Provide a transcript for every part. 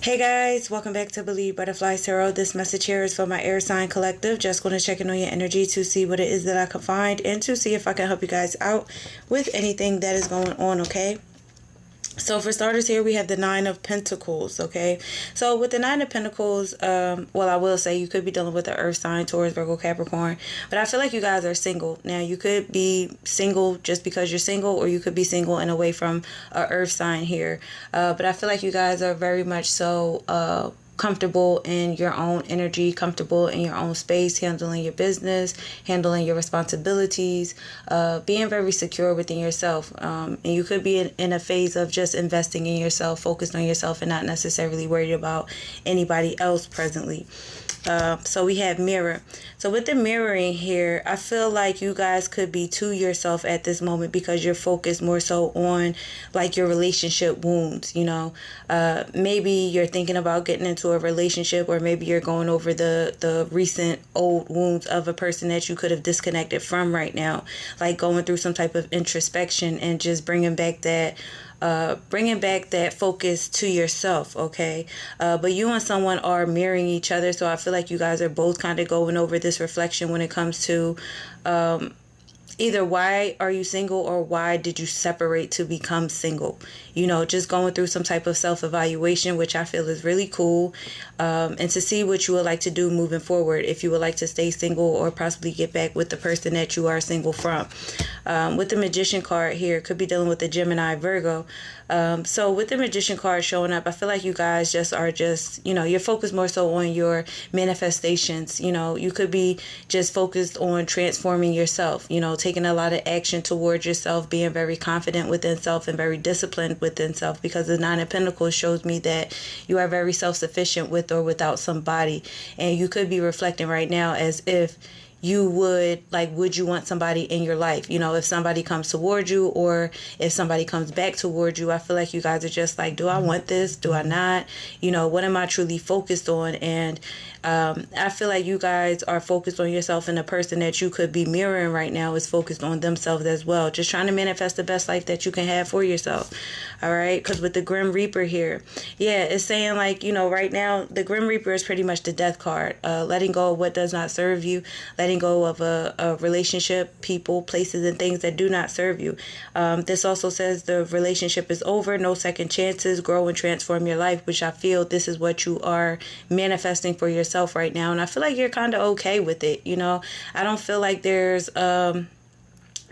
Hey guys, welcome back to Believe Butterfly Tarot. This message here is for my air sign collective. Just going to check in on your energy to see what it is that I can find and to see if I can help you guys out with anything that is going on, okay? So for starters here, we have the Nine of Pentacles, okay? So with the Nine of Pentacles, well, I will say you could be dealing with the Earth sign, Taurus, Virgo, Capricorn. But I feel like you guys are single. Now, you could be single just because you're single, or you could be single and away from a Earth sign here. But I feel like you guys are very much so comfortable in your own energy, comfortable in your own space, handling your business, handling your responsibilities, being very secure within yourself. And you could be in a phase of just investing in yourself, focused on yourself, and not necessarily worried about anybody else presently. So we have mirror. So with the mirroring here, I feel like you guys could be to yourself at this moment because you're focused more so on like your relationship wounds, you know. Maybe you're thinking about getting into a relationship, or maybe you're going over the recent old wounds of a person that you could have disconnected from right now, like going through some type of introspection and just bringing back that focus to yourself, okay? But you and someone are mirroring each other, so I feel like you guys are both kind of going over this reflection when it comes to either why are you single or why did you separate to become single. You know, just going through some type of self-evaluation, which I feel is really cool, and to see what you would like to do moving forward, if you would like to stay single or possibly get back with the person that you are single from. With the Magician card here, could be dealing with the Gemini, Virgo. So with the Magician card showing up, I feel like you guys you know, you're focused more so on your manifestations. You know, you could be just focused on transforming yourself, you know, taking a lot of action towards yourself, being very confident within self and very disciplined within self, because the Nine of Pentacles shows me that you are very self-sufficient with or without somebody. And you could be reflecting right now as if you would you want somebody in your life? You know, if somebody comes towards you or if somebody comes back towards you, I feel like you guys are just like, do I want this? Do I not? You know, what am I truly focused on? And I feel like you guys are focused on yourself, and the person that you could be mirroring right now is focused on themselves as well. Just trying to manifest the best life that you can have for yourself. All right. Because with the Grim Reaper here, yeah, it's saying like, you know, right now the Grim Reaper is pretty much the death card. Letting go of what does not serve you, letting go of a relationship, people, places, and things that do not serve you. This also says the relationship is over, no second chances, grow and transform your life, which I feel this is what you are manifesting for yourself right now. And I feel like you're kind of okay with it. You know, I don't feel like there's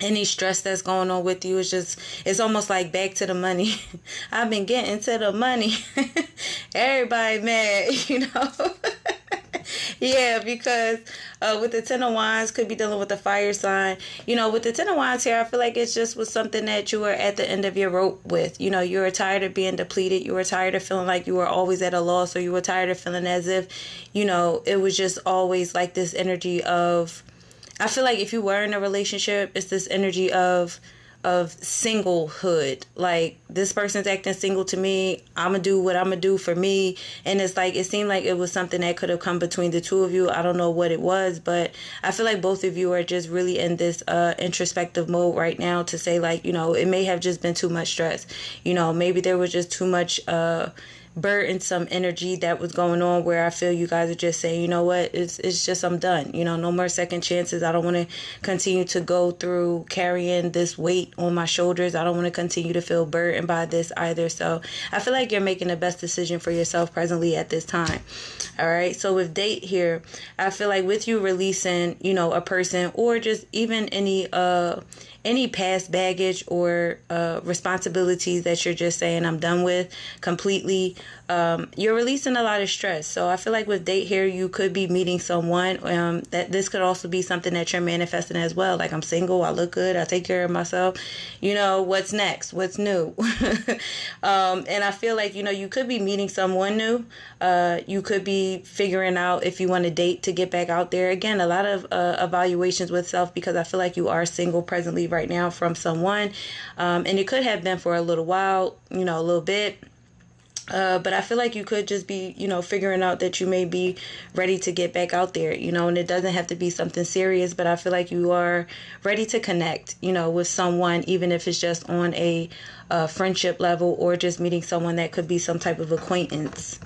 any stress that's going on with you. It's almost like back to the money. I've been getting to the money. Everybody mad, you know. Yeah, because with the Ten of Wands, could be dealing with the fire sign. You know, with the Ten of Wands here, I feel like it's just was something that you were at the end of your rope with. You know, you were tired of being depleted. You were tired of feeling like you were always at a loss, or you were tired of feeling as if, you know, it was just always like this energy of, I feel like if you were in a relationship, it's this energy of singlehood. Like, this person's acting single to me, I'm gonna do what I'm gonna do for me. And it's like, it seemed like it was something that could have come between the two of you. I don't know what it was, but I feel like both of you are just really in this introspective mode right now to say, like, you know, it may have just been too much stress. You know, maybe there was just too much burdensome energy that was going on, where I feel you guys are just saying, you know what, it's just, I'm done. You know, no more second chances. I don't want to continue to go through carrying this weight on my shoulders. I don't want to continue to feel burdened by this either. So I feel like you're making the best decision for yourself presently at this time. All right. So with date here, I feel like with you releasing, you know, a person, or just even any past baggage or responsibilities that you're just saying I'm done with completely, you're releasing a lot of stress. So I feel like with date here, you could be meeting someone that this could also be something that you're manifesting as well. Like, I'm single, I look good, I take care of myself. You know, what's next? What's new? And I feel like, you know, you could be meeting someone new. You could be figuring out if you want to date to get back out there. Again, a lot of evaluations with self, because I feel like you are single presently right now from someone. And it could have been for a little while, you know, a little bit. But I feel like you could just be, figuring out that you may be ready to get back out there, and it doesn't have to be something serious, but I feel like you are ready to connect, with someone, even if it's just on a friendship level or just meeting someone that could be some type of acquaintance.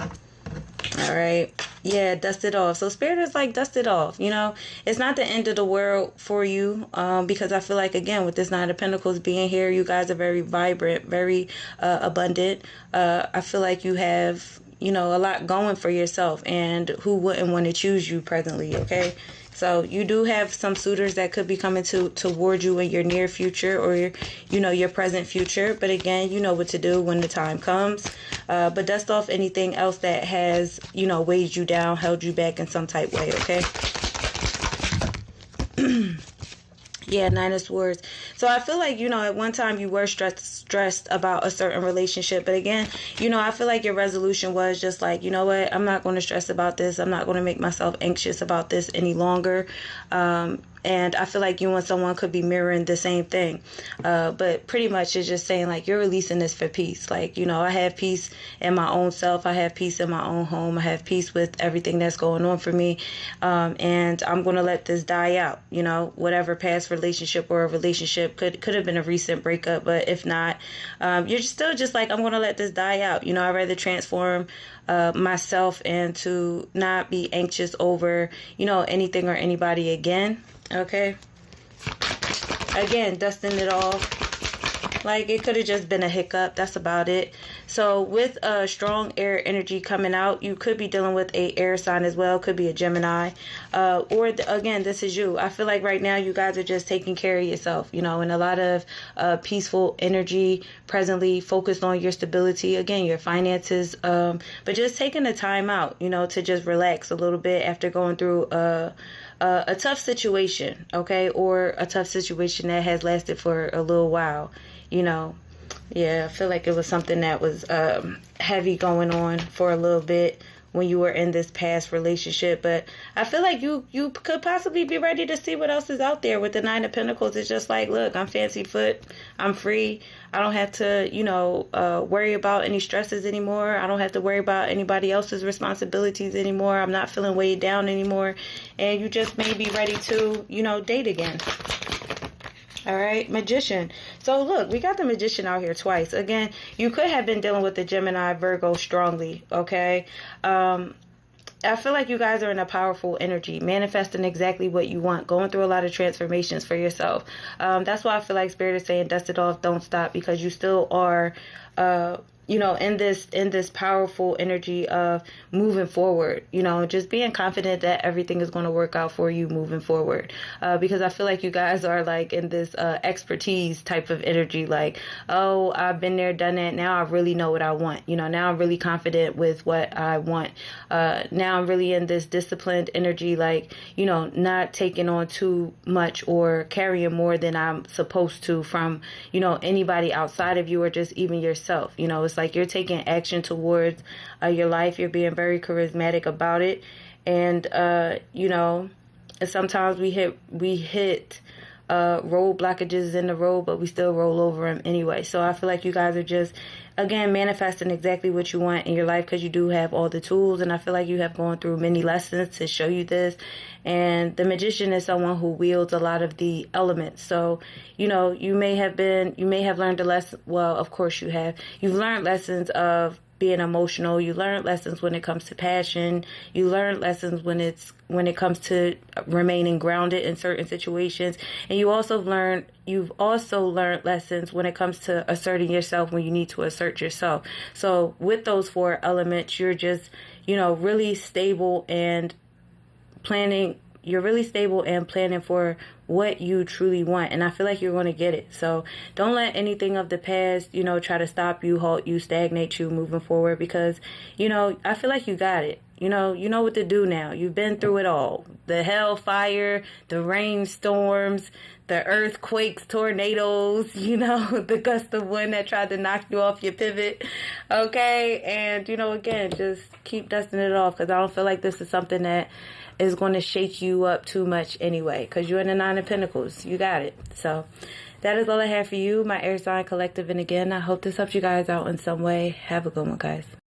All right. Yeah, dust it off. So Spirit is like, dust it off. It's not the end of the world for you, because I feel like, again, with this Nine of Pentacles being here, you guys are very vibrant, very abundant. I feel like you have, a lot going for yourself, and who wouldn't want to choose you presently, okay? So you do have some suitors that could be coming toward you in your near future, or your present future. But again, you know what to do when the time comes. But dust off anything else that has, weighed you down, held you back in some type way, okay? Yeah, Nine of Swords. So I feel like, at one time you were stressed about a certain relationship. But again, I feel like your resolution was just like, you know what, I'm not going to stress about this. I'm not going to make myself anxious about this any longer. And I feel like you and someone could be mirroring the same thing. But pretty much it's just saying, like, you're releasing this for peace. Like, I have peace in my own self. I have peace in my own home. I have peace with everything that's going on for me. And I'm going to let this die out. Whatever past relationship or a relationship could have been a recent breakup. But if not, you're still just like, I'm going to let this die out. I'd rather transform myself and to not be anxious over, anything or anybody again. Okay. Again, dusting it off. Like, it could have just been a hiccup. That's about it. So with a strong air energy coming out, you could be dealing with a air sign as well. Could be a Gemini. Again, this is you. I feel like right now you guys are just taking care of yourself, and a lot of peaceful energy presently focused on your stability, again, your finances, but just taking the time out, to just relax a little bit after going through a tough situation, okay, or a tough situation that has lasted for a little while, Yeah, I feel like it was something that was heavy going on for a little bit when you were in this past relationship. But I feel like you could possibly be ready to see what else is out there with the Nine of Pentacles. It's just like, look, I'm fancy foot. I'm free. I don't have to, worry about any stresses anymore. I don't have to worry about anybody else's responsibilities anymore. I'm not feeling weighed down anymore. And you just may be ready to, date again. All right, Magician. So look, we got the Magician out here twice. Again, you could have been dealing with the Gemini, Virgo strongly, okay? I feel like you guys are in a powerful energy, manifesting exactly what you want, going through a lot of transformations for yourself. That's why I feel like Spirit is saying dust it off, don't stop, because you still are in this powerful energy of moving forward, just being confident that everything is going to work out for you moving forward. Because I feel like you guys are like in this expertise type of energy, like, oh, I've been there, done that. Now I really know what I want. Now I'm really confident with what I want. Now I'm really in this disciplined energy, like, not taking on too much or carrying more than I'm supposed to from, anybody outside of you or just even yourself. It's like you're taking action towards your life. You're being very charismatic about it. And, sometimes we hit road blockages in the road, but we still roll over them anyway. So I feel like you guys are just, again, manifesting exactly what you want in your life, because you do have all the tools. And I feel like you have gone through many lessons to show you this. And the Magician is someone who wields a lot of the elements. So, you may have learned a lesson. Well, of course you have. You've learned lessons of being emotional. You learn lessons when it comes to passion. You learn lessons when it comes to remaining grounded in certain situations. And you've also learned lessons when it comes to asserting yourself when you need to assert yourself. So with those four elements, you're just, really stable and planning. You're really stable and planning for what you truly want. And I feel like you're going to get it. So don't let anything of the past, try to stop you, halt you, stagnate you moving forward, because, I feel like you got it. You know what to do now. You've been through it all. The hellfire, the rainstorms, the earthquakes, tornadoes, the gust of wind that tried to knock you off your pivot. Okay. And, again, just keep dusting it off, because I don't feel like this is something that is going to shake you up too much anyway, because you're in the Nine of Pentacles. You got it. So that is all I have for you, my air sign collective. And again, I hope this helps you guys out in some way. Have a good one, guys.